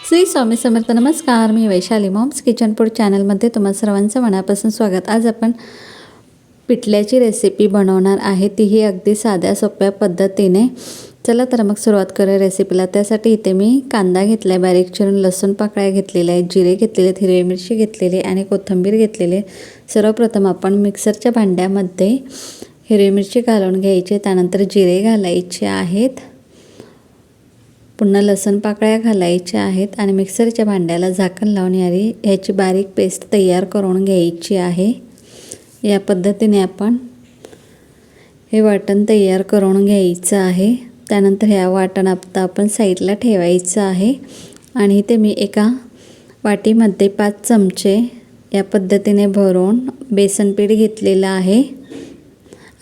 श्री स्वामी समर्थ. नमस्कार, मी Vaishali moms kitchen food चॅनलमध्ये तुम्हा सर्वांचं मनापासून स्वागत. आज आपण पिठल्याची रेसिपी बनवणार आहे, तीही अगदी साध्या सोप्या पद्धतीने. चला तर मग सुरुवात करूया रेसिपीला. त्यासाठी इथे मी कांदा घेतला आहे बारीक चिरून, लसूण पाकळ्या घेतलेल्या आहेत, जिरे घेतलेले, हिरवी मिरची घेतलेली आणि कोथिंबीर घेतलेले. सर्वप्रथम आपण मिक्सरच्या भांड्यामध्ये हिरवी मिरची घालून घ्यायची, त्यानंतर जिरे घालायचे आहेत, पुन्हा लसूण पाकळ्या घालायच्या आहेत आणि मिक्सरच्या भांड्याला झाकण लावून ह्याची बारीक पेस्ट तयार करून घ्यायची आहे. या पद्धतीने आपण हे वाटण तयार करून घ्यायचं आहे. त्यानंतर ह्या वाटण आता आपण साईडला ठेवायचं आहे आणि इथे मी एका वाटीमध्ये 5 चमचे या पद्धतीने भरून बेसन पीठ घेतलेलं आहे.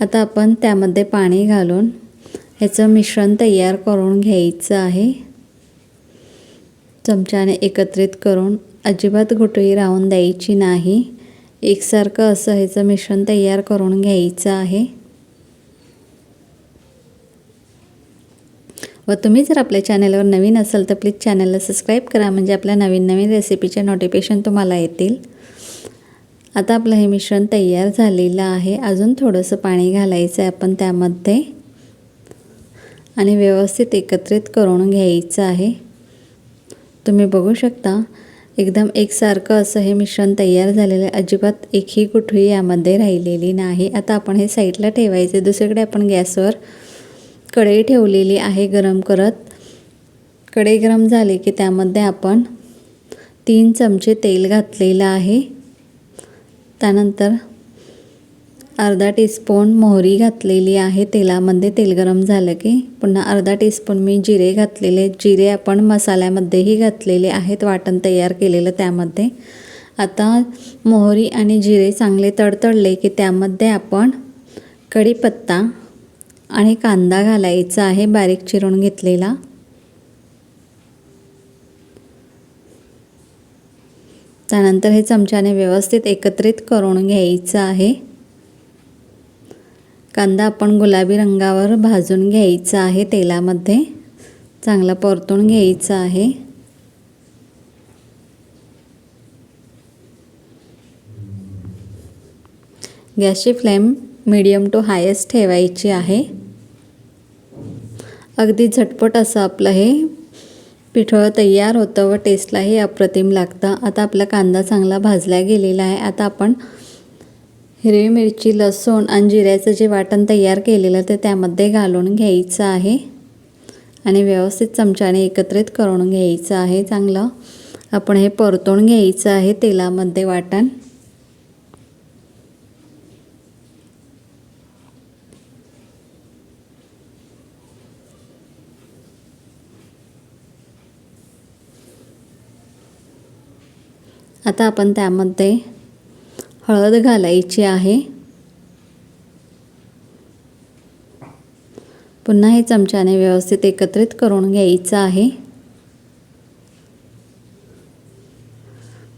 आता आपण त्यामध्ये पाणी घालून ह्याचं मिश्रण तयार करून घ्यायचं आहे. चमच्याने एकत्रित करून अजिबात गुठळी राहून द्यायची नाही. एकसारखं असं ह्याचं मिश्रण तयार करून घ्यायचं आहे. व तुम्ही जर आपल्या चॅनलवर नवीन असाल तर प्लीज चॅनलला सबस्क्राईब करा, म्हणजे आपल्या नवीन रेसिपीचे नोटिफिकेशन तुम्हाला येतील. आता आपलं हे मिश्रण तयार झालेलं आहे. अजून थोडंसं पाणी घालायचं आहे आपण त्यामध्ये आणि व्यवस्थित एकत्रित करून घ्यायचं आहे. तुम्ही बघू शकता एकदम एकसारखं असं हे मिश्रण तयार झालेलं आहे. अजिबात एकही गुठळी यामध्ये राहिलेली नाही. आता आपण हे साईडला ठेवायचे. दुसरीकडे आपण गॅसवर कढई ठेवलेली आहे गरम करत. कढई गरम झाली की त्यामध्ये आपण 3 चमचे तेल घातलेलं आहे. त्यानंतर अर्धा टीस्पून मोहरी घातलेली आहे तेलामध्ये. तेल गरम झालं की पुन्हा अर्धा टीस्पून मी जिरे घातलेले. जिरे आपण मसाल्यामध्येही घातलेले आहेत, वाटण तयार केलेलं त्यामध्ये. आता मोहरी आणि जिरे चांगले तडतडले की त्यामध्ये आपण कढीपत्ता आणि कांदा घालायचा आहे बारीक चिरून घेतलेला. त्यानंतर हे चमच्याने व्यवस्थित एकत्रित करून घ्यायचं आहे. कांदा आपण गुलाबी रंगावर भाजून घ्यायचा आहे तेलामध्ये, चांगला परतून घ्यायचा आहे. गॅसची फ्लेम मीडियम टू हायेस्ट ठेवायची आहे. अगदी झटपट असं आपलं हे पिठलं तयार होतं व टेस्टलाही अप्रतिम लागतं. आता आपला कांदा चांगला भाजला गेलेला आहे. आता आपण हिरवी मिरची, लसूण आणि जिऱ्याचं जे वाटण तयार केलेलं ते त्यामध्ये घालून घ्यायचं आहे आणि व्यवस्थित चमच्याने एकत्रित करून घ्यायचं आहे. चांगलं आपण हे परतून घ्यायचं आहे तेलामध्ये वाटण. आता आपण त्यामध्ये हळद घालायची आहे. पुन्हा हे चमच्याने व्यवस्थित एकत्रित करून घ्यायचं आहे.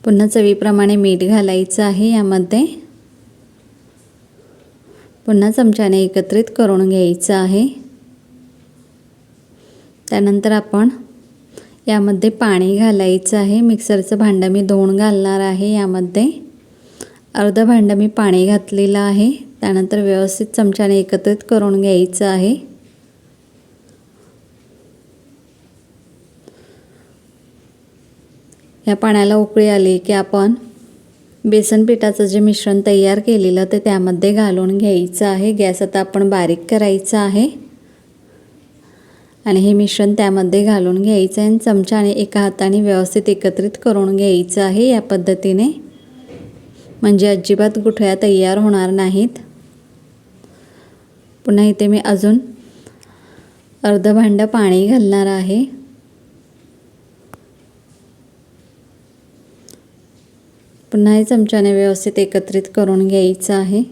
पुन्हा चवीप्रमाणे मीठ घालायचं आहे यामध्ये. पुन्हा चमच्याने एकत्रित करून घ्यायचं आहे. त्यानंतर आपण यामध्ये पाणी घालायचं आहे. मिक्सरचं भांडं मी 2 घालणार आहे. यामध्ये अर्धं भांडं मी पाणी घातलेलं आहे. त्यानंतर व्यवस्थित चमच्याने एकत्रित करून घ्यायचं आहे. या पाण्याला उकळी आली की आपण बेसन पिठाचं जे मिश्रण तयार केलेलं ते त्यामध्ये घालून घ्यायचं आहे. गॅस आता आपण बारीक करायचा आहे आणि हे मिश्रण त्यामध्ये घालून घ्यायचं आहे आणि चमच्याने एका हाताने व्यवस्थित एकत्रित करून घ्यायचं आहे या पद्धतीने, म्हणजे अजिबात गुठळ्या तयार होणार नाहीत. पुन्हा इथे मी अजून अर्धं भांडं पाणी घालणार आहे. पुन्हा हे चमच्याने व्यवस्थित एकत्रित करून घ्यायचं आहे.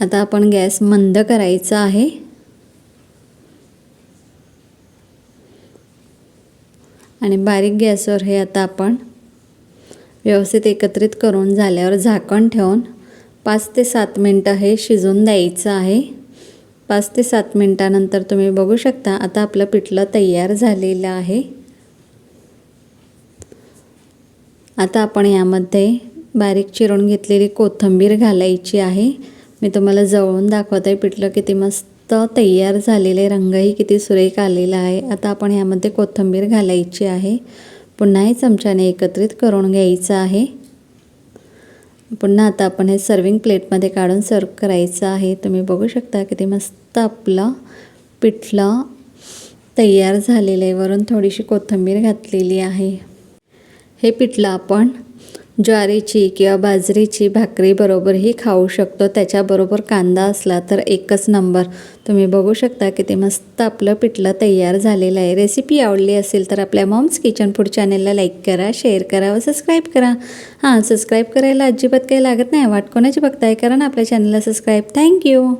आता आपण गॅस मंद करायचा आहे आणि बारीक गॅसवर हे आता आपण व्यवस्थित एकत्रित करून झाल्यावर झाकण ठेवून 5 ते 7 मिनटं हे शिजून द्यायचं आहे. 5 ते 7 मिनटानंतर तुम्ही बघू शकता आता आपलं पिठलं तयार झालेलं आहे. आता आपण यामध्ये बारीक चिरून घेतलेली कोथिंबीर घालायची आहे. मी तुम्हाला जवळून दाखवत आहे पिठलं किती मस्त तयार झालेले, रंगही किती सुरेख आलेला आहे. आता आपण यामध्ये कोथिंबीर घालायची आहे. पुन्हा हे चमच्याने एकत्रित करून घ्यायचं आहे. पुन्हा आता आपण हे सर्विंग प्लेटमध्ये काढून सर्व करायचं आहे. तुम्ही बघू शकता किती मस्त आपलं पिठलं तयार झालेलं आहे. वरून थोडीशी कोथिंबीर घातलेली आहे. हे पिठलं आपण ज्वारीची किंवा बाजरीची भाकरीबरोबरही खाऊ शकतो. त्याच्याबरोबर कांदा असला तर एकच नंबर. तुम्ही बघू शकता किती मस्त आपलं पिठलं तयार झालेलं आहे. रेसिपी आवडली असेल तर आपल्या मॉम्स किचन फूड चॅनलला लाईक करा, शेअर करा व सबस्क्राईब करा. सबस्क्राईब करायला अजिबात काही लागत नाही. वाट कोणाची बघताय, कारण आपल्या चॅनलला सबस्क्राईब. थँक्यू.